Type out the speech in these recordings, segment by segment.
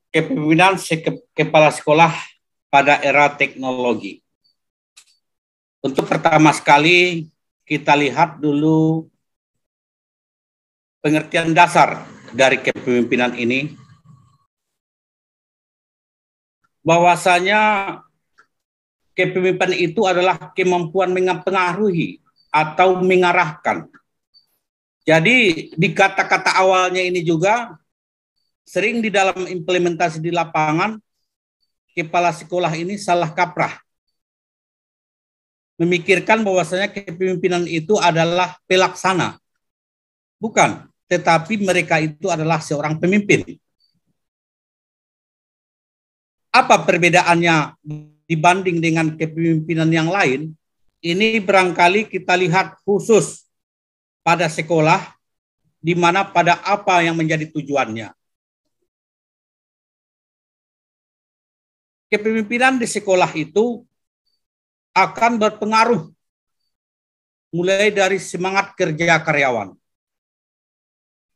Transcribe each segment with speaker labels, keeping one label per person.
Speaker 1: Kepemimpinan kepala sekolah pada era teknologi. Untuk pertama sekali kita lihat dulu pengertian dasar dari kepemimpinan ini, bahwasanya kepemimpinan itu adalah kemampuan mempengaruhi atau mengarahkan. Jadi di kata-kata awalnya ini juga sering di dalam implementasi di lapangan, kepala sekolah ini salah kaprah. Memikirkan bahwasanya kepemimpinan itu adalah pelaksana. Bukan, tetapi mereka itu adalah seorang pemimpin. Apa perbedaannya dibanding dengan kepemimpinan yang lain? Ini barangkali kita lihat khusus pada sekolah, di mana pada apa yang menjadi tujuannya. Kepemimpinan di sekolah itu akan berpengaruh mulai dari semangat kerja karyawan.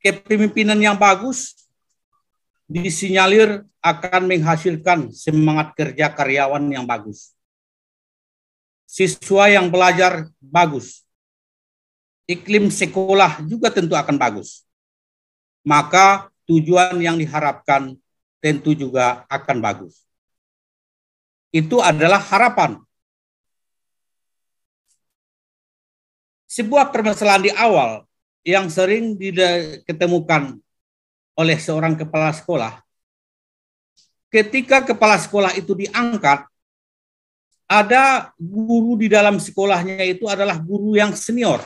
Speaker 1: Kepemimpinan yang bagus disinyalir akan menghasilkan semangat kerja karyawan yang bagus. Siswa yang belajar bagus. Iklim sekolah juga tentu akan bagus. Maka tujuan yang diharapkan tentu juga akan bagus. Itu adalah harapan. Sebuah permasalahan di awal yang sering ditemukan oleh seorang kepala sekolah, ketika kepala sekolah itu diangkat, ada guru di dalam sekolahnya itu adalah guru yang senior,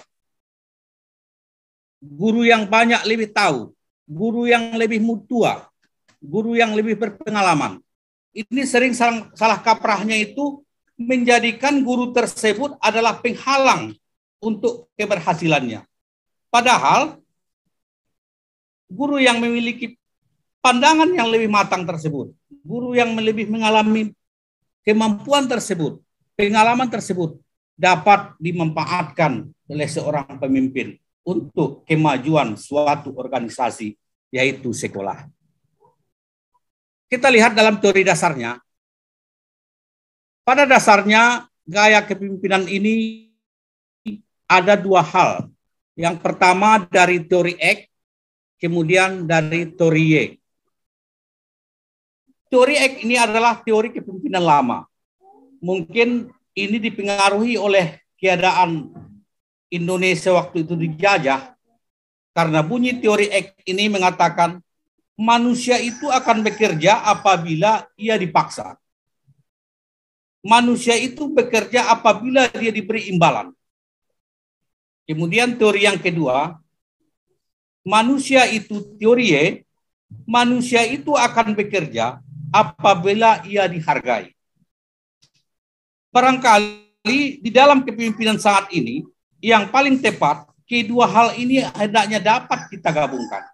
Speaker 1: guru yang banyak lebih tahu, guru yang lebih tua, guru yang lebih berpengalaman. Ini sering salah kaprahnya itu menjadikan guru tersebut adalah penghalang untuk keberhasilannya. Padahal guru yang memiliki pandangan yang lebih matang tersebut, guru yang lebih mengalami kemampuan tersebut, pengalaman tersebut dapat dimanfaatkan oleh seorang pemimpin untuk kemajuan suatu organisasi, yaitu sekolah. Kita lihat dalam teori dasarnya. Pada dasarnya, gaya kepemimpinan ini ada dua hal. Yang pertama dari teori X, kemudian dari teori Y. Teori X ini adalah teori kepemimpinan lama. Mungkin ini dipengaruhi oleh keadaan Indonesia waktu itu dijajah, karena bunyi teori X ini mengatakan manusia itu akan bekerja apabila ia dipaksa. Manusia itu bekerja apabila dia diberi imbalan. Kemudian teori yang kedua, manusia itu teori Y, manusia itu akan bekerja apabila ia dihargai. Barangkali di dalam kepemimpinan saat ini, yang paling tepat, kedua hal ini hendaknya dapat kita gabungkan.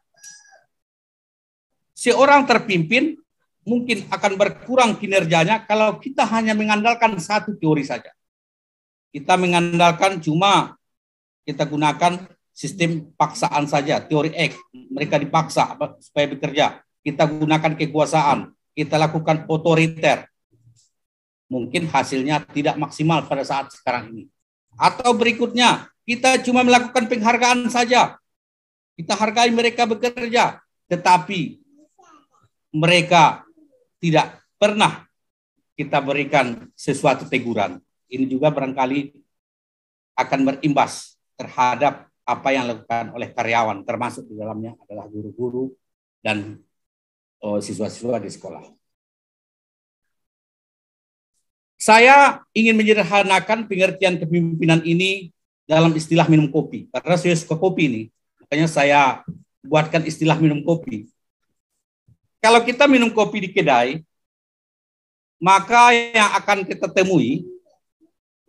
Speaker 1: Seorang terpimpin mungkin akan berkurang kinerjanya kalau kita hanya mengandalkan satu teori saja. Kita mengandalkan cuma kita gunakan sistem paksaan saja, teori X. Mereka dipaksa supaya bekerja. Kita gunakan kekuasaan, kita lakukan otoriter. Mungkin hasilnya tidak maksimal pada saat sekarang ini. Atau berikutnya, kita cuma melakukan penghargaan saja. Kita hargai mereka bekerja, tetapi mereka tidak pernah kita berikan sesuatu teguran. Ini juga barangkali akan berimbas terhadap apa yang dilakukan oleh karyawan, termasuk di dalamnya adalah guru-guru dan siswa-siswa di sekolah. Saya ingin menyederhanakan pengertian kepemimpinan ini dalam istilah minum kopi, karena saya suka kopi ini, makanya saya buatkan istilah minum kopi. Kalau kita minum kopi di kedai, maka yang akan kita temui,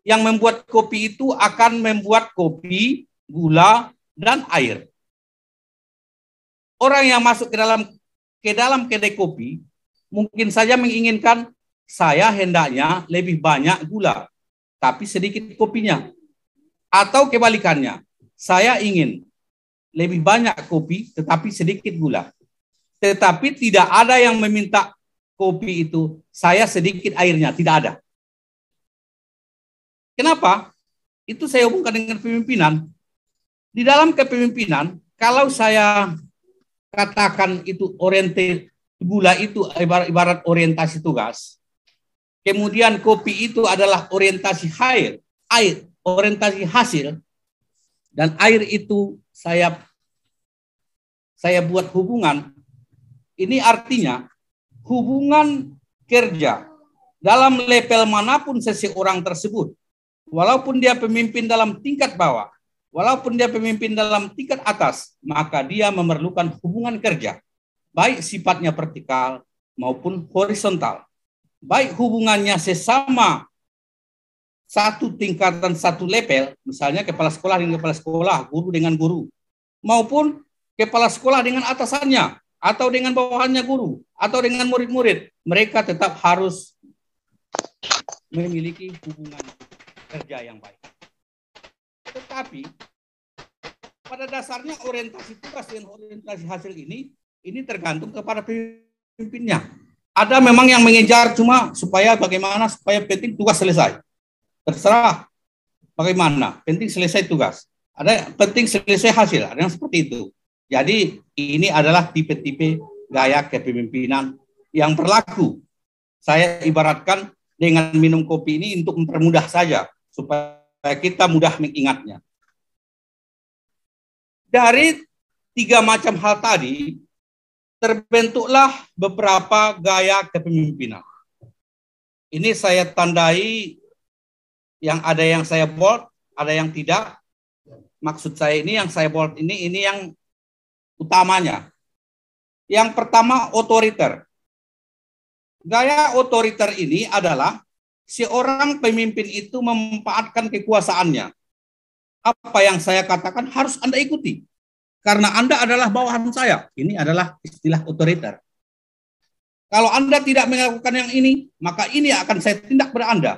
Speaker 1: yang membuat kopi itu akan membuat kopi, gula, dan air. Orang yang masuk ke dalam kedai kopi, mungkin saja menginginkan, saya hendaknya lebih banyak gula, tapi sedikit kopinya. Atau kebalikannya, saya ingin lebih banyak kopi, tetapi sedikit gula. Tetapi tidak ada yang meminta kopi itu saya sedikit airnya, tidak ada. Kenapa? Itu saya hubungkan dengan pemimpinan. Di dalam kepemimpinan, kalau saya katakan itu orientasi gula itu ibarat orientasi tugas, kemudian kopi itu adalah orientasi air orientasi hasil, dan air itu saya buat hubungan. Ini artinya hubungan kerja dalam level manapun seseorang tersebut, walaupun dia pemimpin dalam tingkat bawah, walaupun dia pemimpin dalam tingkat atas, maka dia memerlukan hubungan kerja, baik sifatnya vertikal maupun horizontal. Baik hubungannya sesama satu tingkatan, satu level, misalnya kepala sekolah dengan kepala sekolah, guru dengan guru, maupun kepala sekolah dengan atasannya, atau dengan bawahannya guru, atau dengan murid-murid. Mereka tetap harus memiliki hubungan kerja yang baik. Tetapi pada dasarnya orientasi tugas dan orientasi hasil ini tergantung kepada pemimpinnya. Ada memang yang mengejar cuma supaya penting tugas selesai. Terserah bagaimana, penting selesai tugas. Ada penting selesai hasil, ada yang seperti itu. Jadi ini adalah tipe-tipe gaya kepemimpinan yang berlaku. Saya ibaratkan dengan minum kopi ini untuk mempermudah saja, supaya kita mudah mengingatnya. Dari 3 macam hal tadi, terbentuklah beberapa gaya kepemimpinan. Ini saya tandai, yang ada yang saya bold, ada yang tidak. Maksud saya ini yang saya bold ini yang utamanya. Yang pertama, otoriter. Gaya otoriter ini adalah seorang pemimpin itu memanfaatkan kekuasaannya. Apa yang saya katakan harus Anda ikuti. Karena Anda adalah bawahan saya. Ini adalah istilah otoriter. Kalau Anda tidak melakukan yang ini, maka ini akan saya tindak pada Anda.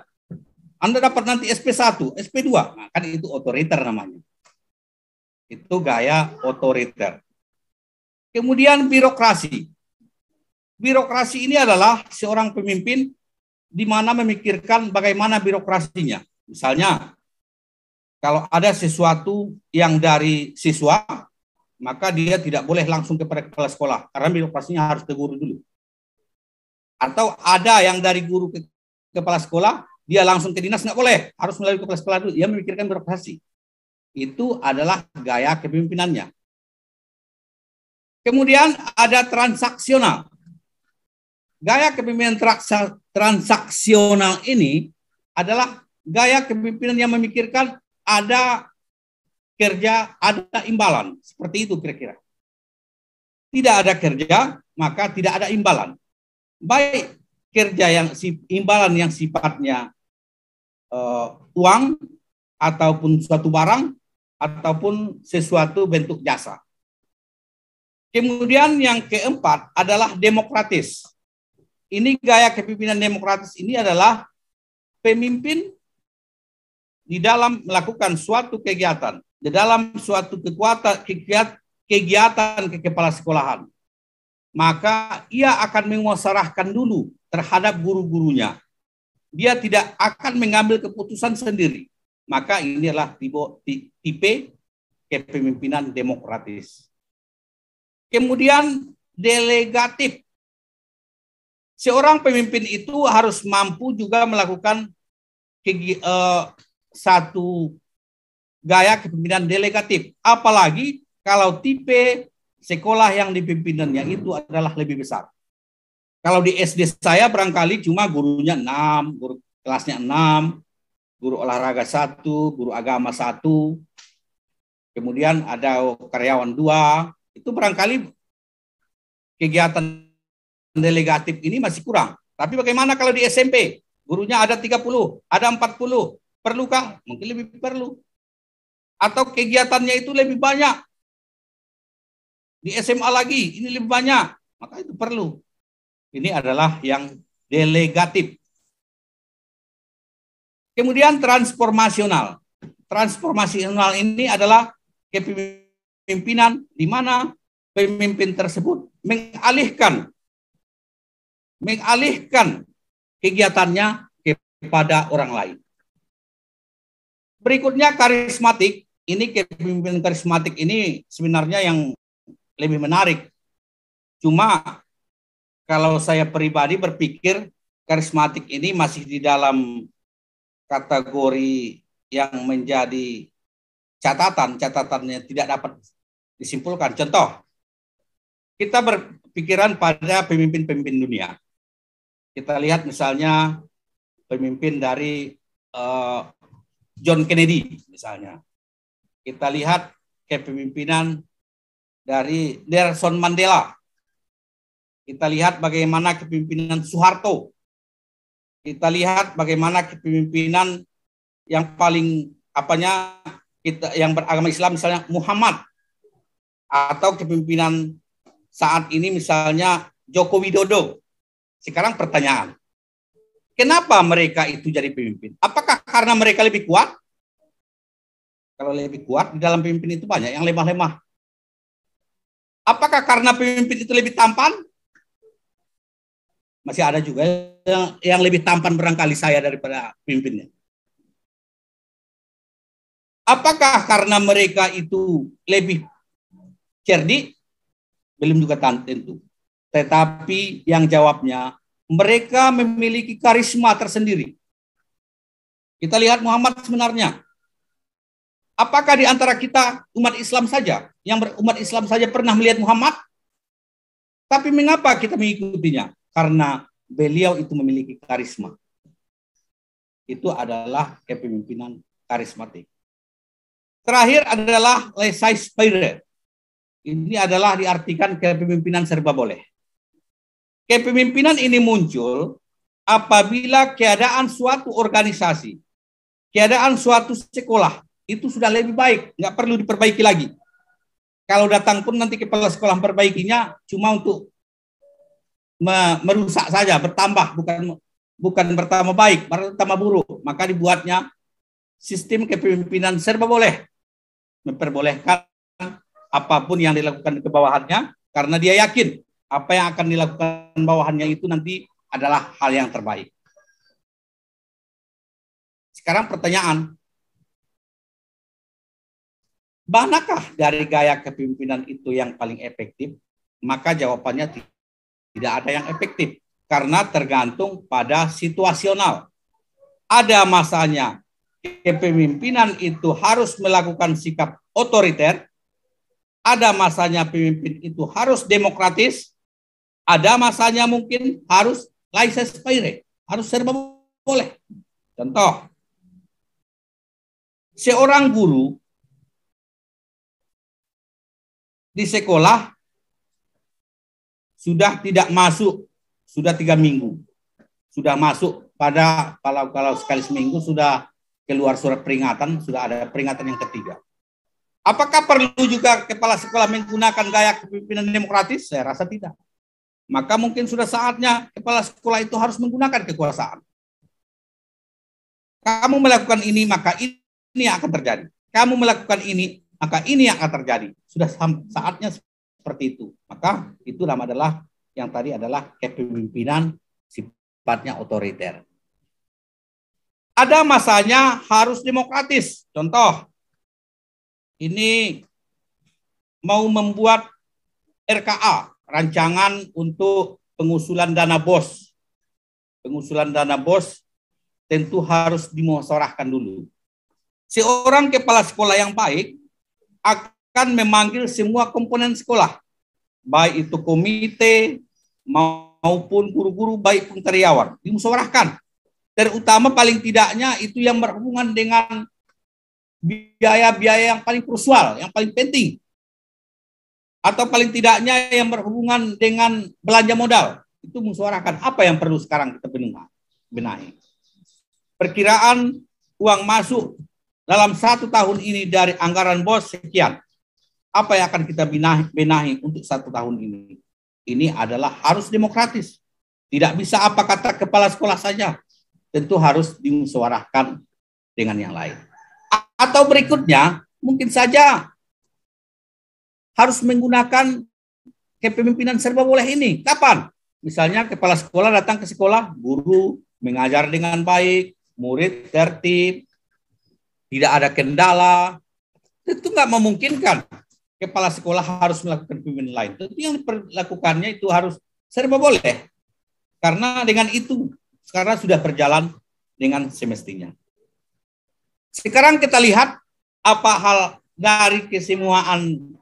Speaker 1: Anda dapat nanti SP1, SP2. Nah, kan itu otoriter namanya. Itu gaya otoriter. Kemudian birokrasi. Birokrasi ini adalah seorang pemimpin di mana memikirkan bagaimana birokrasinya. Misalnya, kalau ada sesuatu yang dari siswa, maka dia tidak boleh langsung kepada kepala sekolah, karena birokrasinya harus ke guru dulu. Atau ada yang dari guru ke kepala sekolah, dia langsung ke dinas, nggak boleh, harus melalui kepala sekolah dulu. Dia memikirkan birokrasi. Itu adalah gaya kepemimpinannya. Kemudian ada transaksional. Gaya kepemimpinan transaksional ini adalah gaya kepemimpinan yang memikirkan ada kerja, ada imbalan. Seperti itu kira-kira. Tidak ada kerja, maka tidak ada imbalan. Baik kerja yang imbalan yang sifatnya uang, ataupun suatu barang, ataupun sesuatu bentuk jasa. Kemudian yang keempat adalah demokratis. Ini gaya kepemimpinan demokratis ini adalah pemimpin di dalam melakukan suatu kegiatan, di dalam suatu kegiatan kepala sekolahan. Maka ia akan memusyawarahkan dulu terhadap guru-gurunya. Dia tidak akan mengambil keputusan sendiri. Maka ini adalah tipe kepemimpinan demokratis. Kemudian delegatif. Seorang pemimpin itu harus mampu juga melakukan satu gaya kepemimpinan delegatif. Apalagi kalau tipe sekolah yang dipimpinannya itu adalah lebih besar. Kalau di SD saya barangkali cuma gurunya 6, guru kelasnya 6, guru olahraga 1, guru agama 1, kemudian ada karyawan 2, itu barangkali kegiatan delegatif ini masih kurang. Tapi bagaimana kalau di SMP? Gurunya ada 30, ada 40. Perlukah? Mungkin lebih perlu. Atau kegiatannya itu lebih banyak. Di SMA lagi, ini lebih banyak. Maka itu perlu. Ini adalah yang delegatif. Kemudian transformasional. Transformasional ini adalah kepemimpinan di mana pemimpin tersebut mengalihkan kegiatannya kepada orang lain. Berikutnya karismatik. Ini kepemimpinan karismatik ini sebenarnya yang lebih menarik. Cuma kalau saya pribadi berpikir karismatik ini masih di dalam kategori yang menjadi catatannya tidak dapat disimpulkan. Contoh, kita berpikiran pada pemimpin-pemimpin dunia. Kita lihat misalnya pemimpin dari John Kennedy misalnya. Kita lihat kepemimpinan dari Nelson Mandela. Kita lihat bagaimana kepemimpinan Soeharto. Kita lihat bagaimana kepemimpinan yang paling yang beragama Islam misalnya Muhammad, atau kepemimpinan saat ini misalnya Joko Widodo. Sekarang pertanyaan, kenapa mereka itu jadi pemimpin? Apakah karena mereka lebih kuat? Kalau lebih kuat, di dalam pemimpin itu banyak yang lemah-lemah. Apakah karena pemimpin itu lebih tampan? Masih ada juga yang lebih tampan barangkali saya daripada pemimpinnya. Apakah karena mereka itu lebih cerdik? Belum juga tentu. Tetapi yang jawabnya, mereka memiliki karisma tersendiri. Kita lihat Muhammad sebenarnya. Apakah di antara kita umat Islam saja, yang berumat Islam saja pernah melihat Muhammad? Tapi mengapa kita mengikutinya? Karena beliau itu memiliki karisma. Itu adalah kepemimpinan karismatik. Terakhir adalah laissez-faire. Ini adalah diartikan kepemimpinan serba boleh. Kepemimpinan ini muncul apabila keadaan suatu organisasi, keadaan suatu sekolah, itu sudah lebih baik, nggak perlu diperbaiki lagi. Kalau datang pun nanti kepala sekolah memperbaikinya cuma untuk merusak saja, bertambah, bukan bertambah baik, bertambah buruk. Maka dibuatnya sistem kepemimpinan serba boleh, memperbolehkan apapun yang dilakukan ke bawahannya, karena dia yakin apa yang akan dilakukan bawahannya itu nanti adalah hal yang terbaik. Sekarang pertanyaan, manakah dari gaya kepemimpinan itu yang paling efektif? Maka jawabannya tidak ada yang efektif, karena tergantung pada situasional. Ada masanya kepemimpinan itu harus melakukan sikap otoriter, ada masanya pemimpin itu harus demokratis, ada masanya mungkin harus laissez-faire, harus serba boleh. Contoh, seorang guru di sekolah sudah tidak masuk, sudah 3 minggu. Sudah masuk pada, kalau sekali seminggu sudah keluar surat peringatan, sudah ada peringatan yang ketiga. Apakah perlu juga kepala sekolah menggunakan gaya kepemimpinan demokratis? Saya rasa tidak. Maka mungkin sudah saatnya kepala sekolah itu harus menggunakan kekuasaan. Kamu melakukan ini, maka ini yang akan terjadi. Kamu melakukan ini, maka ini yang akan terjadi. Sudah saatnya seperti itu. Maka itu adalah yang tadi adalah kepemimpinan sifatnya otoriter. Ada masanya harus demokratis. Contoh, ini mau membuat RKA, rancangan untuk pengusulan dana BOS. Pengusulan dana BOS tentu harus dimusyawarahkan dulu. Seorang kepala sekolah yang baik akan memanggil semua komponen sekolah, baik itu komite maupun guru-guru, baik pun karyawan, dimusyawarahkan. Terutama paling tidaknya itu yang berhubungan dengan biaya-biaya yang paling krusial, yang paling penting. Atau paling tidaknya yang berhubungan dengan belanja modal. Itu musyawarahkan apa yang perlu sekarang kita benahi. Perkiraan uang masuk dalam 1 tahun ini dari anggaran BOS sekian. Apa yang akan kita benahi untuk 1 tahun ini? Ini adalah harus demokratis. Tidak bisa apa kata kepala sekolah saja. Tentu harus dimusyawarahkan dengan yang lain. Atau berikutnya, mungkin saja harus menggunakan kepemimpinan serba boleh ini. Kapan? Misalnya kepala sekolah datang ke sekolah, guru mengajar dengan baik, murid tertib, tidak ada kendala. Tentu nggak memungkinkan kepala sekolah harus melakukan pemimpinan lain. Tentu yang dilakukannya itu harus serba boleh. Karena dengan itu, sekarang sudah berjalan dengan semestinya. Sekarang kita lihat apa hal dari kesemuaan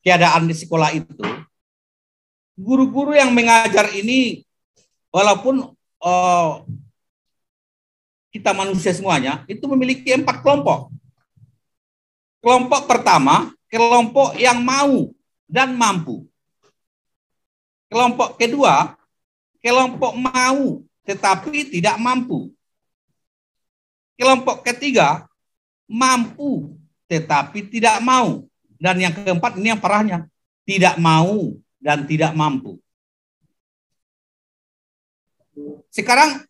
Speaker 1: keadaan di sekolah itu. Guru-guru yang mengajar ini, walaupun kita manusia semuanya, itu memiliki 4 kelompok. Kelompok pertama, kelompok yang mau dan mampu. Kelompok kedua, kelompok mau tetapi tidak mampu. Kelompok ketiga, mampu tetapi tidak mau. Dan yang keempat, ini yang parahnya, tidak mau dan tidak mampu. Sekarang,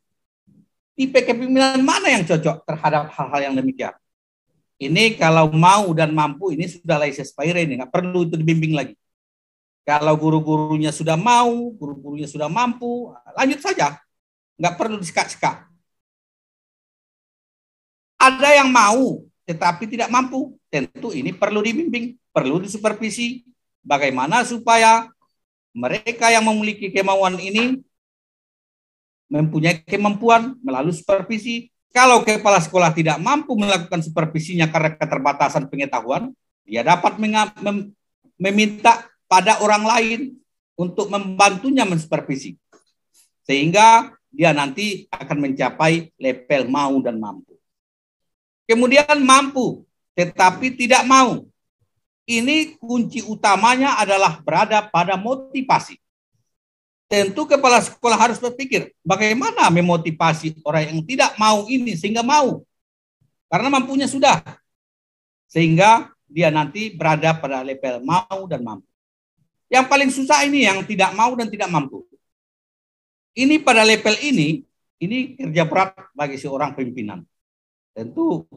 Speaker 1: tipe kepemimpinan mana yang cocok terhadap hal-hal yang demikian? Ini kalau mau dan mampu, ini sudah laissez faire, ini nggak perlu itu dibimbing lagi. Kalau guru-gurunya sudah mau, guru-gurunya sudah mampu, lanjut saja. Nggak perlu disekat-sekat. Ada yang mau, tetapi tidak mampu. Tentu ini perlu dibimbing, perlu disupervisi. Bagaimana supaya mereka yang memiliki kemauan ini mempunyai kemampuan melalui supervisi. Kalau kepala sekolah tidak mampu melakukan supervisinya karena keterbatasan pengetahuan, dia dapat meminta pada orang lain untuk membantunya mensupervisi. Sehingga dia nanti akan mencapai level mau dan mampu. Kemudian mampu, tetapi tidak mau. Ini kunci utamanya adalah berada pada motivasi. Tentu kepala sekolah harus berpikir bagaimana memotivasi orang yang tidak mau ini sehingga mau. Karena mampunya sudah. Sehingga dia nanti berada pada level mau dan mampu. Yang paling susah ini yang tidak mau dan tidak mampu. Ini pada level ini kerja berat bagi seorang pimpinan. Tentu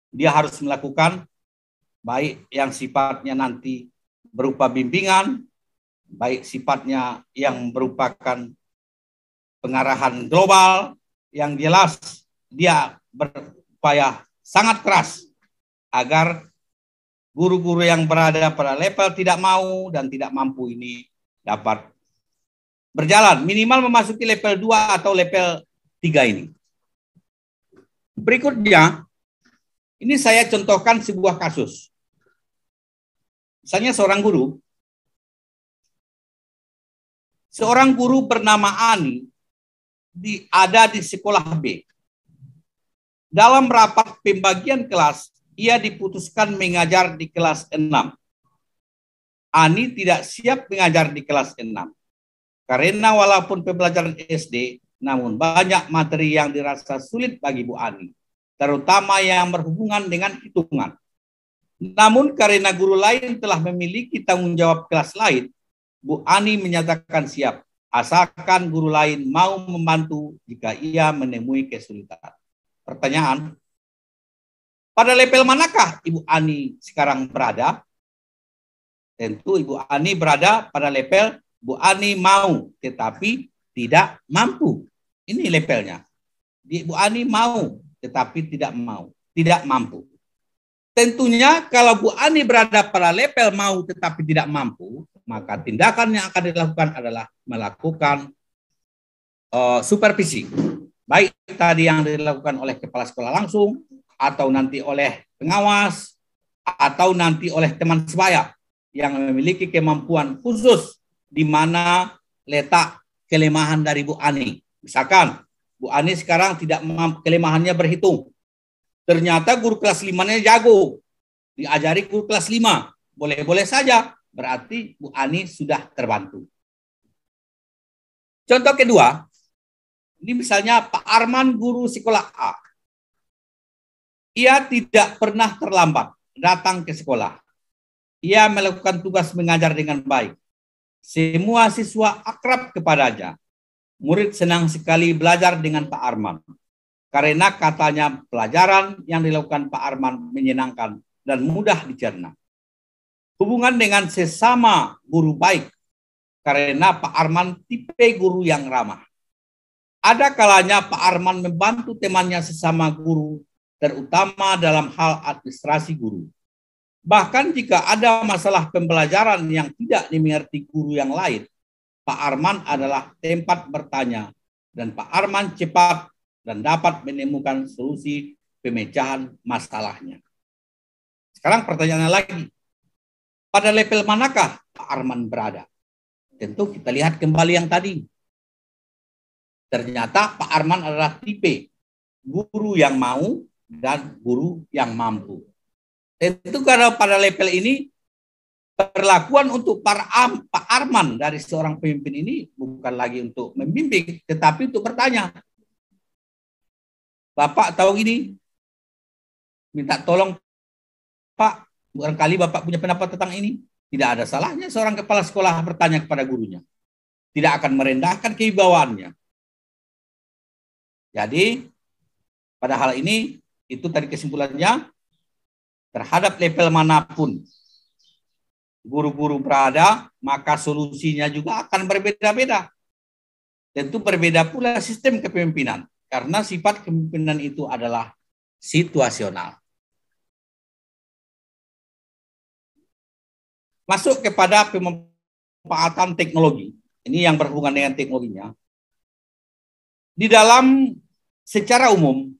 Speaker 1: dia harus melakukan baik yang sifatnya nanti berupa bimbingan, baik sifatnya yang merupakan pengarahan global, yang jelas dia berupaya sangat keras agar guru-guru yang berada pada level tidak mau dan tidak mampu ini dapat berjalan, minimal memasuki level 2 atau level 3 ini. Berikutnya, ini saya contohkan sebuah kasus. Misalnya seorang guru bernama Ani ada di sekolah B. Dalam rapat pembagian kelas, ia diputuskan mengajar di kelas 6. Ani tidak siap mengajar di kelas 6. Karena walaupun pembelajaran SD, namun banyak materi yang dirasa sulit bagi Bu Ani, terutama yang berhubungan dengan hitungan. Namun karena guru lain telah memiliki tanggung jawab kelas lain, Bu Ani menyatakan siap, asalkan guru lain mau membantu jika ia menemui kesulitan. Pertanyaan, pada level manakah Ibu Ani sekarang berada? Tentu Ibu Ani berada pada level Bu Ani mau, tetapi tidak mampu. Ini levelnya. Bu Ani mau, tetapi tidak mampu. Tentunya kalau Bu Ani berada pada level mau, tetapi tidak mampu, maka tindakan yang akan dilakukan adalah melakukan supervisi. Baik tadi yang dilakukan oleh kepala sekolah langsung, atau nanti oleh pengawas, atau nanti oleh teman sebaya yang memiliki kemampuan khusus di mana letak kelemahan dari Bu Ani. Misalkan Bu Ani sekarang tidak kelemahannya berhitung. Ternyata guru kelas 5-nya jago. Diajari guru kelas 5. Boleh-boleh saja. Berarti Bu Ani sudah terbantu. Contoh kedua. Ini misalnya Pak Arman guru sekolah A. Ia tidak pernah terlambat datang ke sekolah. Ia melakukan tugas mengajar dengan baik. Semua siswa akrab kepadanya. Murid senang sekali belajar dengan Pak Arman. Karena katanya pelajaran yang dilakukan Pak Arman menyenangkan dan mudah dicerna. hubungan dengan sesama guru baik, karena Pak Arman tipe guru yang ramah. Ada kalanya Pak Arman membantu temannya sesama guru, terutama dalam hal administrasi guru. Bahkan jika ada masalah pembelajaran yang tidak dimengerti guru yang lain, Pak Arman adalah tempat bertanya, dan Pak Arman cepat dan dapat menemukan solusi pemecahan masalahnya. Sekarang pertanyaannya lagi, pada level manakah Pak Arman berada? Tentu kita lihat kembali yang tadi. Ternyata Pak Arman adalah tipe guru yang mau dan guru yang mampu. Tentu karena pada level ini, perlakuan untuk Pak Arman dari seorang pemimpin ini bukan lagi untuk membimbing, tetapi untuk bertanya. Bapak tahu gini, minta tolong Pak, barangkali Bapak punya pendapat tentang ini. Tidak ada salahnya seorang kepala sekolah bertanya kepada gurunya. Tidak akan merendahkan kewibawaannya. Jadi, pada hal ini, itu tadi kesimpulannya, terhadap level manapun guru-guru berada, maka solusinya juga akan berbeda-beda. Tentu berbeda pula sistem kepemimpinan, karena sifat kepemimpinan itu adalah situasional. Masuk kepada pemanfaatan teknologi. Ini yang berhubungan dengan teknologinya. Di dalam secara umum,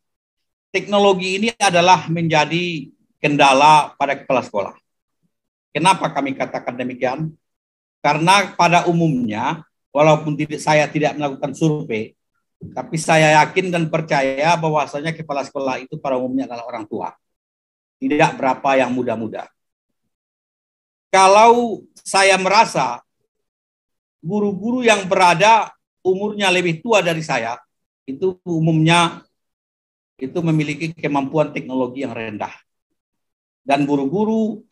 Speaker 1: teknologi ini adalah menjadi kendala pada kepala sekolah. Kenapa kami katakan demikian? Karena pada umumnya, walaupun saya tidak melakukan survei, tapi saya yakin dan percaya bahwasanya kepala sekolah itu pada umumnya adalah orang tua. Tidak berapa yang muda-muda. Kalau saya merasa guru-guru yang berada umurnya lebih tua dari saya, itu umumnya itu memiliki kemampuan teknologi yang rendah. Dan guru-guru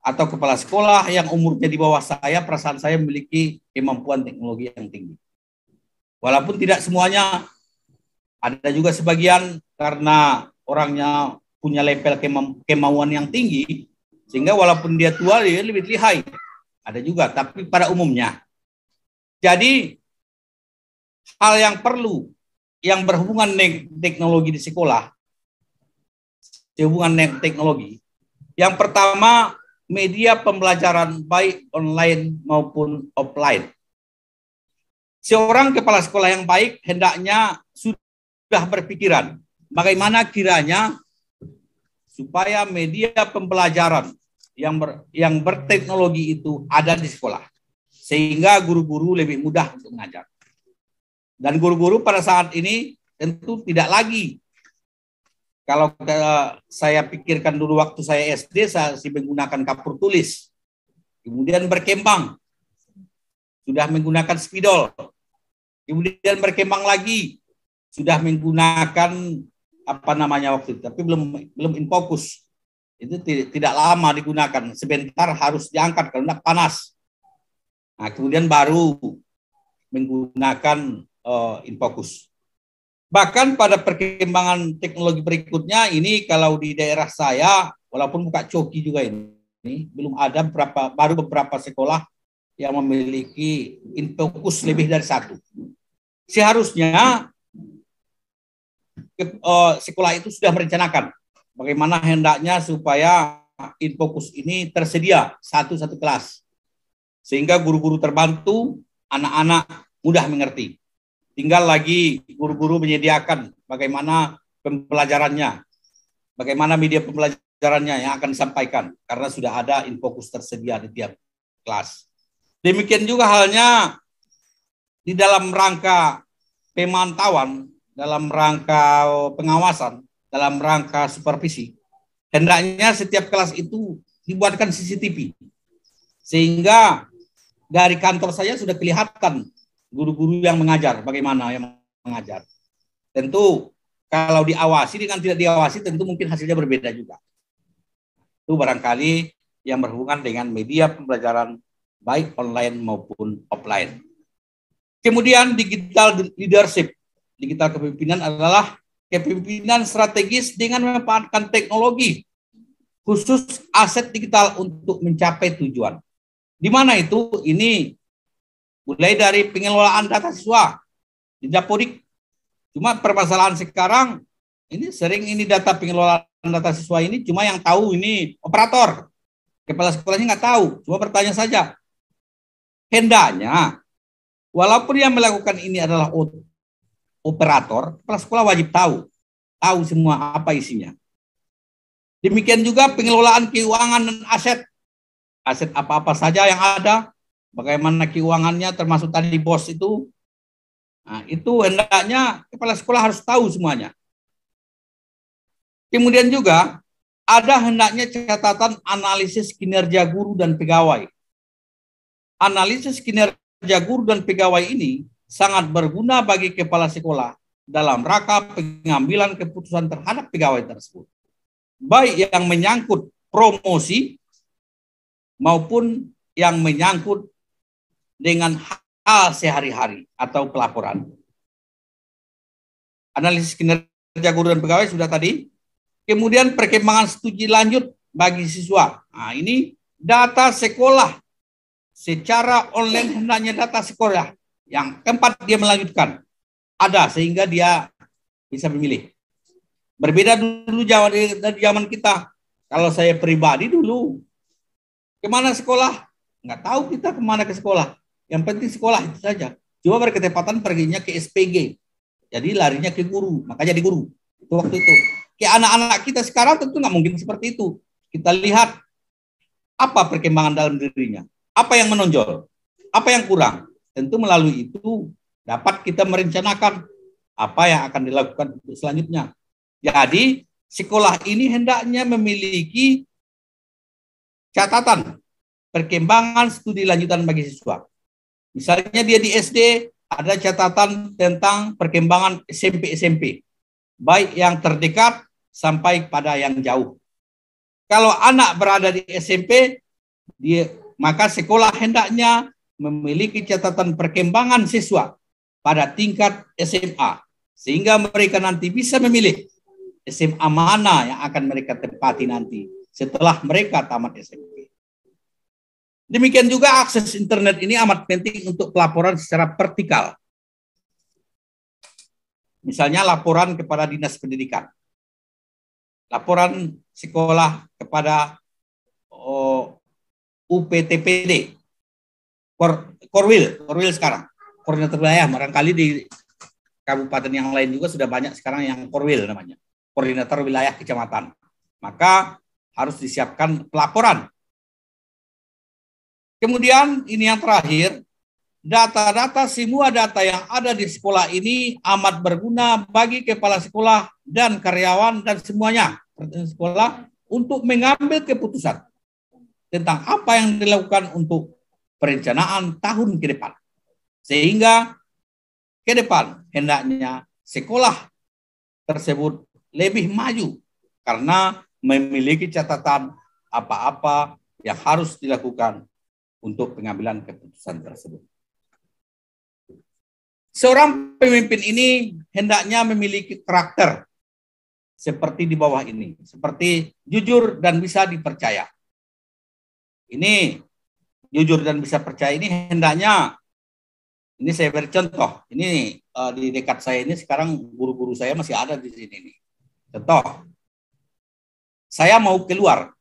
Speaker 1: atau kepala sekolah yang umurnya di bawah saya, perasaan saya memiliki kemampuan teknologi yang tinggi. Walaupun tidak semuanya, ada juga sebagian karena orangnya punya level kemauan yang tinggi, sehingga walaupun dia tua, dia lebih lihai. Ada juga, tapi pada umumnya. Jadi, hal yang perlu, yang berhubungan dengan teknologi di sekolah, hubungan dengan teknologi, yang pertama, media pembelajaran baik online maupun offline. Seorang kepala sekolah yang baik hendaknya sudah berpikiran bagaimana kiranya supaya media pembelajaran yang berteknologi itu ada di sekolah, sehingga guru-guru lebih mudah untuk mengajar. Dan guru-guru pada saat ini tentu tidak lagi, kalau saya pikirkan dulu waktu saya SD, saya menggunakan kapur tulis, kemudian berkembang, sudah menggunakan spidol, kemudian berkembang lagi, sudah menggunakan apa namanya waktu itu, tapi belum infocus. Itu tidak lama digunakan, sebentar harus diangkat karena panas. Nah, kemudian baru menggunakan infocus. Bahkan pada perkembangan teknologi berikutnya ini, kalau di daerah saya, walaupun buka coki juga ini belum ada, baru beberapa sekolah yang memiliki infocus lebih dari satu. Seharusnya sekolah itu sudah merencanakan bagaimana hendaknya supaya infocus ini tersedia satu kelas, sehingga guru-guru terbantu, anak-anak mudah mengerti. Tinggal lagi guru-guru menyediakan bagaimana pembelajarannya, bagaimana media pembelajarannya yang akan disampaikan, karena sudah ada infocus tersedia di tiap kelas. Demikian juga halnya di dalam rangka pemantauan, dalam rangka pengawasan, dalam rangka supervisi, hendaknya setiap kelas itu dibuatkan CCTV, sehingga dari kantor saya sudah kelihatan guru-guru yang mengajar, bagaimana yang mengajar. Tentu kalau diawasi dengan tidak diawasi, tentu mungkin hasilnya berbeda juga. Itu barangkali yang berhubungan dengan media pembelajaran baik online maupun offline. Kemudian digital leadership. Digital kepemimpinan adalah kepemimpinan strategis dengan memanfaatkan teknologi khusus aset digital untuk mencapai tujuan. Di mana itu? Ini mulai dari pengelolaan data siswa di Dapodik. Cuma permasalahan sekarang ini sering ini data pengelolaan data siswa ini cuma yang tahu ini operator. Kepala sekolahnya nggak tahu, cuma bertanya saja. Hendaknya, walaupun yang melakukan ini adalah operator, kepala sekolah wajib tahu semua apa isinya. Demikian juga pengelolaan keuangan dan aset apa-apa saja yang ada, bagaimana keuangannya, termasuk tadi bos itu. Nah, itu hendaknya kepala sekolah harus tahu semuanya. Kemudian juga ada hendaknya catatan analisis kinerja guru dan pegawai. Analisis kinerja guru dan pegawai ini sangat berguna bagi kepala sekolah dalam rangka pengambilan keputusan terhadap pegawai tersebut. Baik yang menyangkut promosi maupun yang menyangkut dengan hal sehari-hari atau pelaporan. Analisis kinerja guru dan pegawai sudah tadi. Kemudian perkembangan studi lanjut bagi siswa. Nah, ini data sekolah secara online, hendaknya data sekolah yang keempat dia melanjutkan ada sehingga dia bisa memilih. Berbeda dulu dari zaman kita. Kalau saya pribadi dulu kemana sekolah? Nggak tahu kita kemana ke sekolah. Yang penting sekolah itu saja. Cuma berketepatan perginya ke SPG. Jadi larinya ke guru, maka jadi guru. Itu waktu itu. Kayak anak-anak kita sekarang tentu nggak mungkin seperti itu. Kita lihat apa perkembangan dalam dirinya, apa yang menonjol, apa yang kurang. Tentu melalui itu dapat kita merencanakan apa yang akan dilakukan untuk selanjutnya. Jadi sekolah ini hendaknya memiliki catatan perkembangan studi lanjutan bagi siswa. Misalnya dia di SD ada catatan tentang perkembangan SMP, baik yang terdekat sampai pada yang jauh. Kalau anak berada di SMP, maka sekolah hendaknya memiliki catatan perkembangan siswa pada tingkat SMA, sehingga mereka nanti bisa memilih SMA mana yang akan mereka tempati nanti setelah mereka tamat SMP. Demikian juga akses internet ini amat penting untuk pelaporan secara vertikal. Misalnya laporan kepada Dinas Pendidikan, laporan sekolah kepada UPTPD, Korwil sekarang, koordinator wilayah. Barangkali di kabupaten yang lain juga sudah banyak sekarang yang Korwil namanya, koordinator wilayah kecamatan. Maka harus disiapkan pelaporan. Kemudian ini yang terakhir, data-data semua data yang ada di sekolah ini amat berguna bagi kepala sekolah dan karyawan dan semuanya sekolah untuk mengambil keputusan tentang apa yang dilakukan untuk perencanaan tahun ke depan. Sehingga ke depan hendaknya sekolah tersebut lebih maju karena memiliki catatan apa-apa yang harus dilakukan untuk pengambilan keputusan tersebut. Seorang pemimpin ini hendaknya memiliki karakter seperti di bawah ini, seperti jujur dan bisa dipercaya. Ini jujur dan bisa percaya ini hendaknya, ini saya beri contoh, ini di dekat saya ini sekarang guru-guru saya masih ada di sini nih. Contoh, saya mau keluar,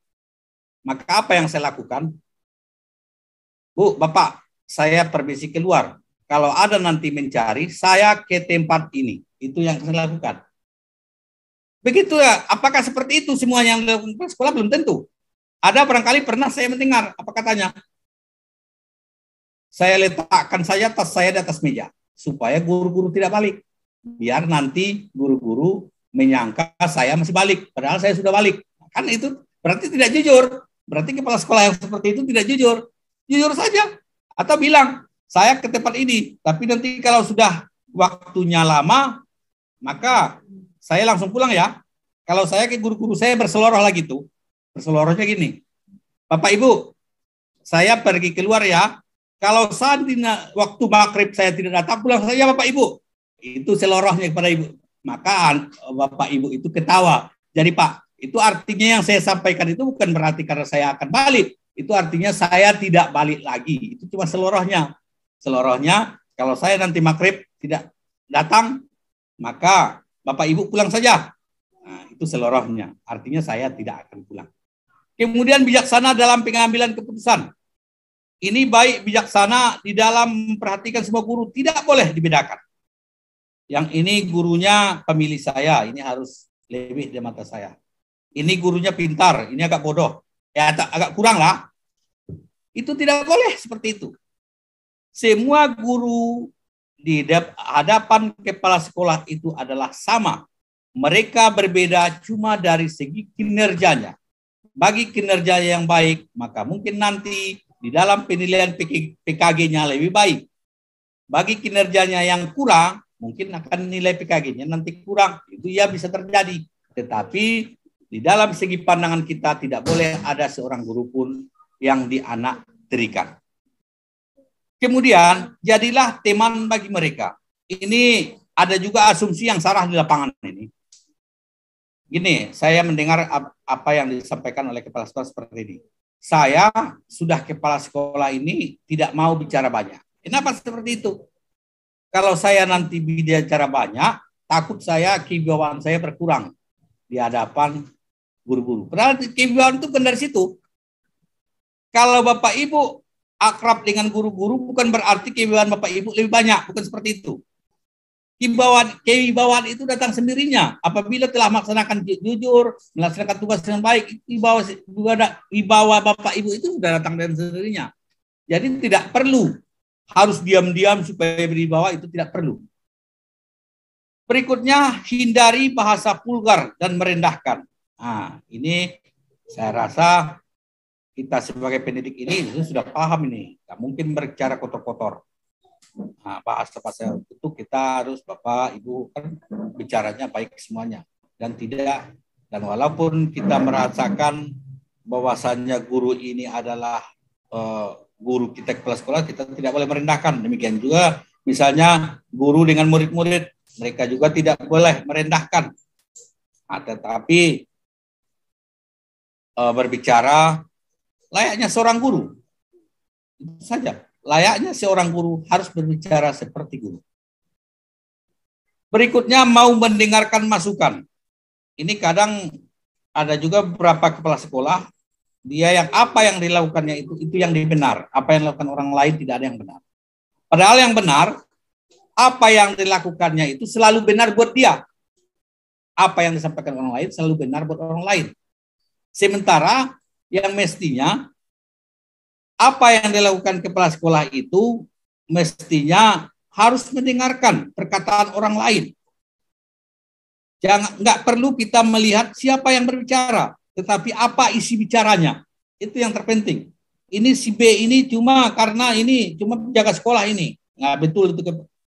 Speaker 1: maka apa yang saya lakukan? Bu, Bapak, saya permisi keluar. Kalau ada nanti mencari, saya ke tempat ini. Itu yang saya lakukan. Begitu ya, apakah seperti itu semua yang dilakukan sekolah? Belum tentu. Ada barangkali pernah saya mendengar, apa katanya? Saya letakkan saja tas saya di atas meja, supaya guru-guru tidak balik. Biar nanti guru-guru menyangka saya masih balik, padahal saya sudah balik. Kan itu berarti tidak jujur. Berarti kepala sekolah yang seperti itu tidak jujur. Jujur saja. Atau bilang, saya ke tempat ini, tapi nanti kalau sudah waktunya lama, maka saya langsung pulang ya. Kalau saya ke guru-guru saya berseloroh lagi tuh. Berselorohnya gini, Bapak Ibu, saya pergi keluar ya. Kalau saat waktu maghrib saya tidak datang, pulang saja Bapak Ibu. Itu selorohnya kepada Ibu. Maka Bapak Ibu itu ketawa. Jadi Pak, Itu artinya yang saya sampaikan itu bukan berarti karena saya akan balik. Itu artinya saya tidak balik lagi. Itu cuma selorohnya. Selorohnya, kalau saya nanti maghrib tidak datang, maka Bapak Ibu pulang saja. Nah, itu selorohnya. Artinya saya tidak akan pulang. Kemudian bijaksana dalam pengambilan keputusan. Ini baik bijaksana di dalam memperhatikan semua guru. Tidak boleh dibedakan. Yang ini gurunya pemilih saya. Ini harus lebih di mata saya. Ini gurunya pintar. Ini agak bodoh. Ya agak kurang lah. Itu tidak boleh seperti itu. Semua guru di hadapan kepala sekolah itu adalah sama. Mereka berbeda cuma dari segi kinerjanya. Bagi kinerja yang baik, maka mungkin nanti di dalam penilaian PKG-nya lebih baik. Bagi kinerjanya yang kurang, mungkin akan nilai PKG-nya nanti kurang. Itu ya bisa terjadi. Tetapi di dalam segi pandangan kita tidak boleh ada seorang guru pun yang dianaktirikan. Kemudian jadilah teman bagi mereka. Ini ada juga asumsi yang salah di lapangan ini. Gini, saya mendengar apa yang disampaikan oleh kepala sekolah seperti ini. Saya sudah kepala sekolah ini tidak mau bicara banyak. Kenapa seperti itu? Kalau saya nanti bicara banyak, takut saya kewibawaan saya berkurang di hadapan guru-guru. Padahal kewibawaan itu bukan dari situ. Kalau Bapak Ibu akrab dengan guru-guru bukan berarti kewibawaan Bapak Ibu lebih banyak, bukan seperti itu. Kewibawaan itu datang sendirinya apabila telah melaksanakan jujur, melaksanakan tugas dengan baik. Wibawa Bapak Ibu itu sudah datang dengan sendirinya. Jadi tidak perlu harus diam-diam supaya berwibawa, itu tidak perlu. Berikutnya, hindari bahasa vulgar dan merendahkan. Nah, ini saya rasa kita sebagai pendidik ini sudah paham ini. Tidak mungkin berbicara kotor-kotor. Nah, bahasa-bahasa itu kita harus Bapak Ibu kan bicaranya baik semuanya dan walaupun kita merasakan bahwasannya guru ini adalah guru kita kepala sekolah, kita tidak boleh merendahkan. Demikian juga misalnya guru dengan murid-murid, mereka juga tidak boleh merendahkan. Nah, tetapi berbicara layaknya seorang guru. Itu saja. Layaknya seorang guru harus berbicara seperti guru. Berikutnya mau mendengarkan masukan. Ini kadang ada juga beberapa kepala sekolah, dia yang apa yang dilakukannya itu yang benar. Apa yang dilakukan orang lain tidak ada yang benar. Padahal yang benar, apa yang dilakukannya itu selalu benar buat dia. Apa yang disampaikan orang lain selalu benar buat orang lain. Sementara yang mestinya apa yang dilakukan kepala sekolah itu mestinya harus mendengarkan perkataan orang lain. Nggak perlu kita melihat siapa yang berbicara, tetapi apa isi bicaranya. Itu yang terpenting. Ini si B ini cuma karena ini cuma penjaga sekolah ini. Nggak betul itu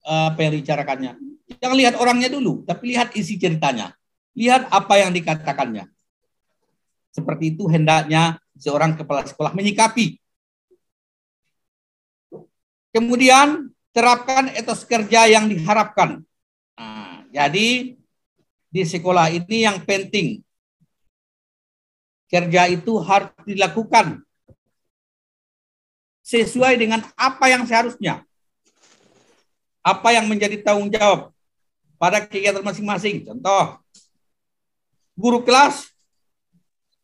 Speaker 1: apa yang dibicarakannya. Jangan lihat orangnya dulu, tapi lihat isi ceritanya. Lihat apa yang dikatakannya. Seperti itu hendaknya seorang kepala sekolah menyikapi. Kemudian terapkan etos kerja yang diharapkan. Nah, jadi di sekolah ini yang penting kerja itu harus dilakukan sesuai dengan apa yang seharusnya. Apa yang menjadi tanggung jawab pada kegiatan masing-masing. Contoh, guru kelas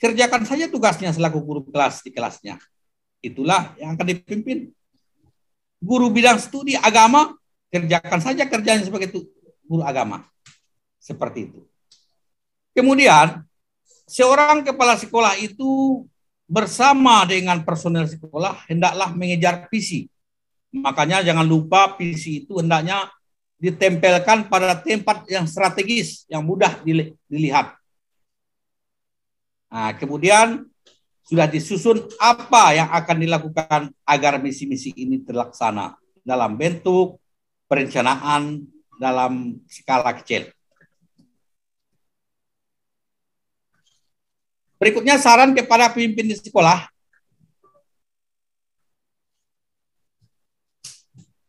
Speaker 1: kerjakan saja tugasnya selaku guru kelas di kelasnya. Itulah yang akan dipimpin. Guru bidang studi agama, kerjakan saja kerjanya sebagai guru agama. Seperti itu. Kemudian, seorang kepala sekolah itu bersama dengan personel sekolah hendaklah mengejar visi. Makanya jangan lupa visi itu hendaknya ditempelkan pada tempat yang strategis, yang mudah dilihat. Nah, kemudian sudah disusun apa yang akan dilakukan agar misi-misi ini terlaksana dalam bentuk perencanaan dalam skala kecil. Berikutnya saran kepada pemimpin di sekolah.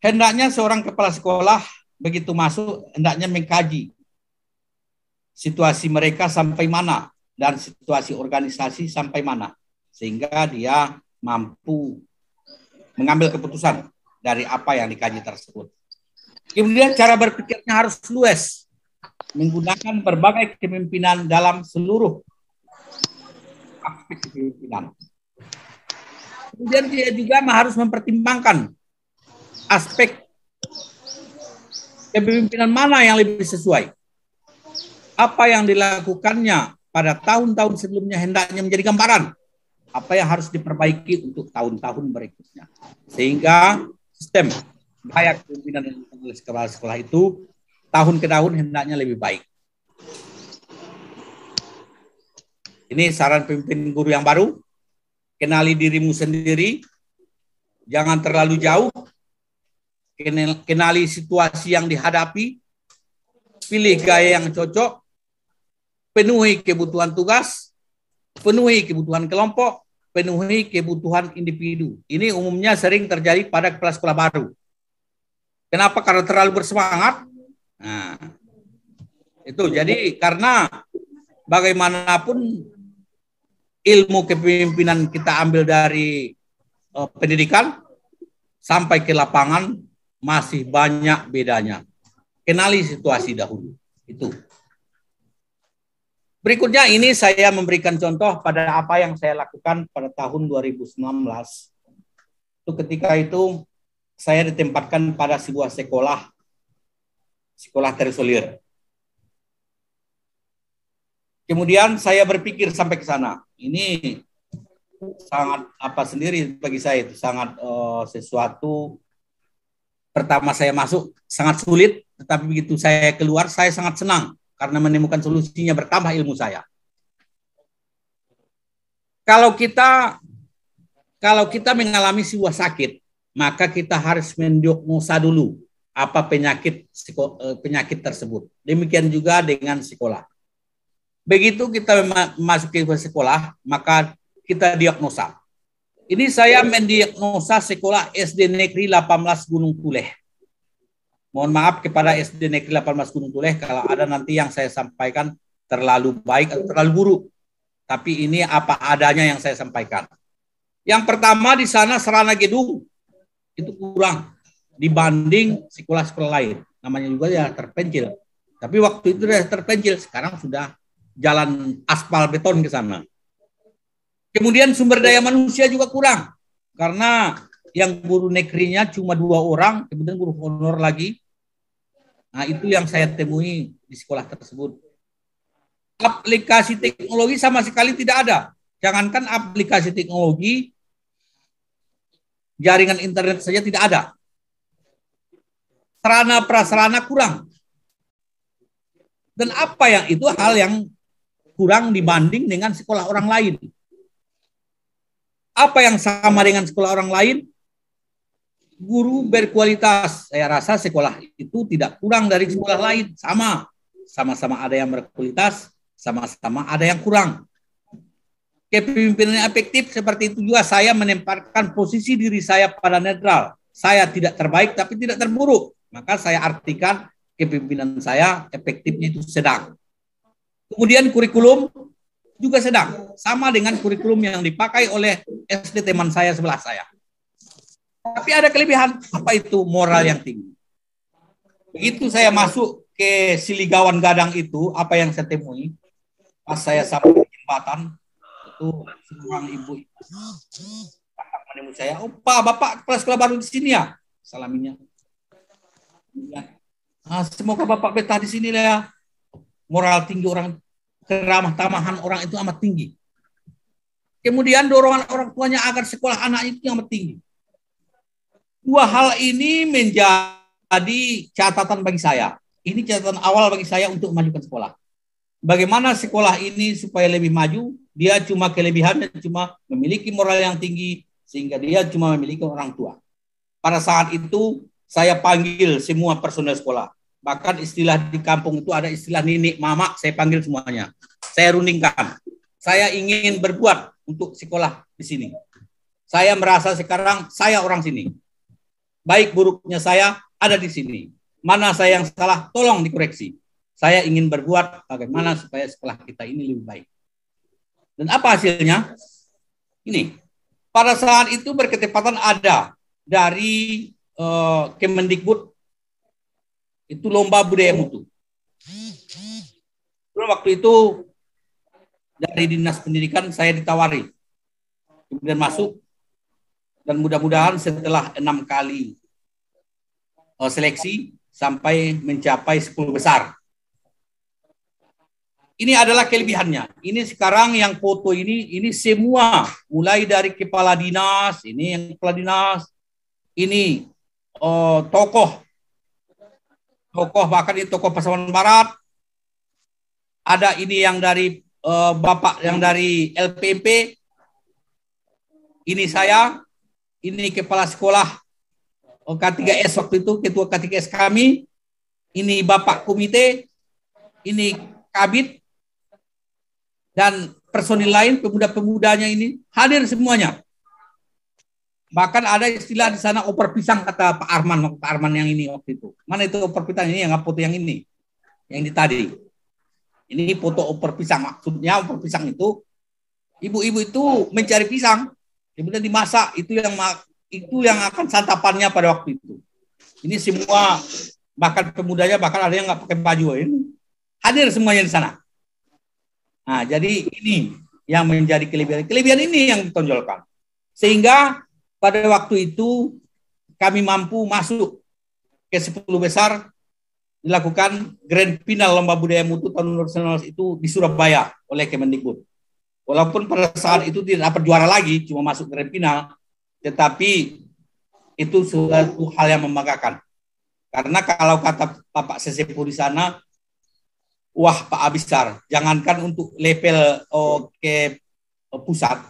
Speaker 1: Hendaknya seorang kepala sekolah begitu masuk hendaknya mengkaji situasi mereka sampai mana. dan situasi organisasi sampai mana, sehingga dia mampu mengambil keputusan dari apa yang dikaji tersebut. Kemudian cara berpikirnya harus luas, menggunakan berbagai kepemimpinan dalam seluruh aspek kepemimpinan. Kemudian dia juga harus mempertimbangkan aspek kepemimpinan mana yang lebih sesuai. Apa yang dilakukannya pada tahun-tahun sebelumnya hendaknya menjadi gambaran apa yang harus diperbaiki untuk tahun-tahun berikutnya. Sehingga sistem gaya kepemimpinan yang dilakukan oleh kepala sekolah itu tahun ke tahun hendaknya lebih baik. Ini saran pemimpin guru yang baru. Kenali dirimu sendiri, jangan terlalu jauh, kenali situasi yang dihadapi, pilih gaya yang cocok, penuhi kebutuhan tugas, penuhi kebutuhan kelompok, penuhi kebutuhan individu. Ini umumnya sering terjadi pada kepala sekolah baru. Kenapa? Karena terlalu bersemangat. Nah, itu jadi karena bagaimanapun ilmu kepemimpinan kita ambil dari pendidikan sampai ke lapangan masih banyak bedanya. Kenali situasi dahulu. Itu. Berikutnya ini saya memberikan contoh pada apa yang saya lakukan pada tahun 2019. Itu ketika itu saya ditempatkan pada sebuah sekolah terisolir. Kemudian saya berpikir sampai ke sana. Ini sangat sendiri bagi saya itu sangat sesuatu. Pertama saya masuk sangat sulit, tetapi begitu saya keluar saya sangat senang karena menemukan solusinya, bertambah ilmu saya. Kalau kita mengalami sebuah sakit, maka kita harus mendiagnosa dulu apa penyakit tersebut. Demikian juga dengan sekolah. Begitu kita memasuki sekolah, maka kita diagnosa. Ini saya mendiagnosa sekolah SD Negeri 18 Gunung Tuleh. Mohon maaf kepada SD Negeri 18 Gunung Tuleh kalau ada nanti yang saya sampaikan terlalu baik atau terlalu buruk. Tapi ini apa adanya yang saya sampaikan. Yang pertama di sana sarana gedung itu kurang dibanding sekolah-sekolah lain. Namanya juga ya terpencil. Tapi waktu itu sudah terpencil, sekarang sudah jalan aspal beton ke sana. Kemudian sumber daya manusia juga kurang. Karena yang guru negerinya cuma 2 orang, kemudian guru honor lagi. Nah, itu yang saya temui di sekolah tersebut. Aplikasi teknologi sama sekali tidak ada. Jangankan aplikasi teknologi, jaringan internet saja tidak ada. Sarana prasarana kurang. Dan apa yang itu hal yang kurang dibanding dengan sekolah orang lain. Apa yang sama dengan sekolah orang lain? Guru berkualitas. Saya rasa sekolah itu tidak kurang dari sekolah lain. Sama-sama ada yang berkualitas, sama-sama ada yang kurang. Kepemimpinan efektif seperti itu juga saya menempatkan posisi diri saya pada netral. Saya tidak terbaik tapi tidak terburuk. Maka saya artikan kepemimpinan saya efektifnya itu sedang. Kemudian kurikulum juga sedang. Sama dengan kurikulum yang dipakai oleh SD teman saya sebelah saya. Tapi ada kelebihan. Apa itu? Moral yang tinggi. Begitu saya masuk ke Siligawan Gadang itu, apa yang saya temui? Pas saya sampai di jembatan, itu seorang ibu menemui saya. Oh, Pak, Bapak kepala sekolah baru di sini ya? Salaminya. Semoga Bapak betah di sini ya. Moral tinggi orang, keramah tamahan orang itu amat tinggi. Kemudian dorongan orang tuanya agar sekolah anak itu amat tinggi. 2 hal ini menjadi catatan bagi saya. Ini catatan awal bagi saya untuk memajukan sekolah. Bagaimana sekolah ini supaya lebih maju? Dia cuma kelebihannya cuma memiliki moral yang tinggi sehingga dia cuma memiliki orang tua. Pada saat itu saya panggil semua personel sekolah. Bahkan istilah di kampung itu ada istilah ninik, mama, saya panggil semuanya. Saya rundingkan. Saya ingin berbuat untuk sekolah di sini. Saya merasa sekarang saya orang sini. Baik buruknya saya ada di sini. Mana saya yang salah, tolong dikoreksi. Saya ingin berbuat bagaimana supaya sekolah kita ini lebih baik. Dan apa hasilnya? Ini, pada saat itu berketepatan ada dari Kemendikbud itu lomba budaya mutu. Waktu itu dari Dinas Pendidikan saya ditawari, kemudian masuk, dan mudah-mudahan setelah 6 kali seleksi sampai mencapai 10 besar. Ini adalah kelebihannya. Ini sekarang yang foto ini semua mulai dari kepala dinas, ini yang kepala dinas, ini tokoh bahkan ini tokoh Pasaman Barat. Ada ini yang dari Bapak yang dari LPMP. Ini saya, ini kepala sekolah K3S waktu itu, ketua K3S kami. Ini Bapak komite, ini kabit, dan personil lain, pemuda-pemudanya ini hadir semuanya. Bahkan ada istilah di sana oper pisang, kata Pak Arman yang ini waktu itu. Mana itu oper pisang ini, yang foto yang ini, yang di tadi. Ini foto oper pisang, maksudnya oper pisang itu ibu-ibu itu mencari pisang, kemudian dimasak, itu yang akan santapannya pada waktu itu. Ini semua, bahkan pemudanya, bahkan ada yang nggak pakai baju ini, hadir semuanya di sana. Nah, jadi ini yang menjadi kelebihan ini yang ditonjolkan. Sehingga pada waktu itu kami mampu masuk ke 10 besar, dilakukan grand final lomba budaya mutu tahun 2019 itu di Surabaya oleh Kemendikbud. Walaupun pada saat itu tidak dapat juara lagi, cuma masuk grand final, tetapi itu suatu hal yang membanggakan. Karena kalau kata Bapak Sesepo di sana, wah Pak Abisar, jangankan untuk level ke pusat,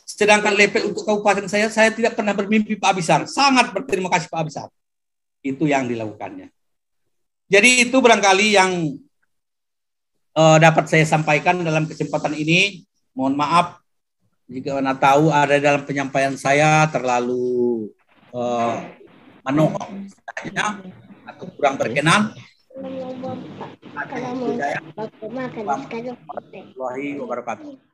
Speaker 1: sedangkan level untuk kabupaten saya tidak pernah bermimpi Pak Abisar. Sangat berterima kasih Pak Abisar. Itu yang dilakukannya. Jadi itu barangkali yang dapat saya sampaikan dalam kesempatan ini. Mohon maaf jika Anda tahu ada dalam penyampaian saya terlalu menohok atau kurang berkenan. Warahmatullahi wabarakatuh.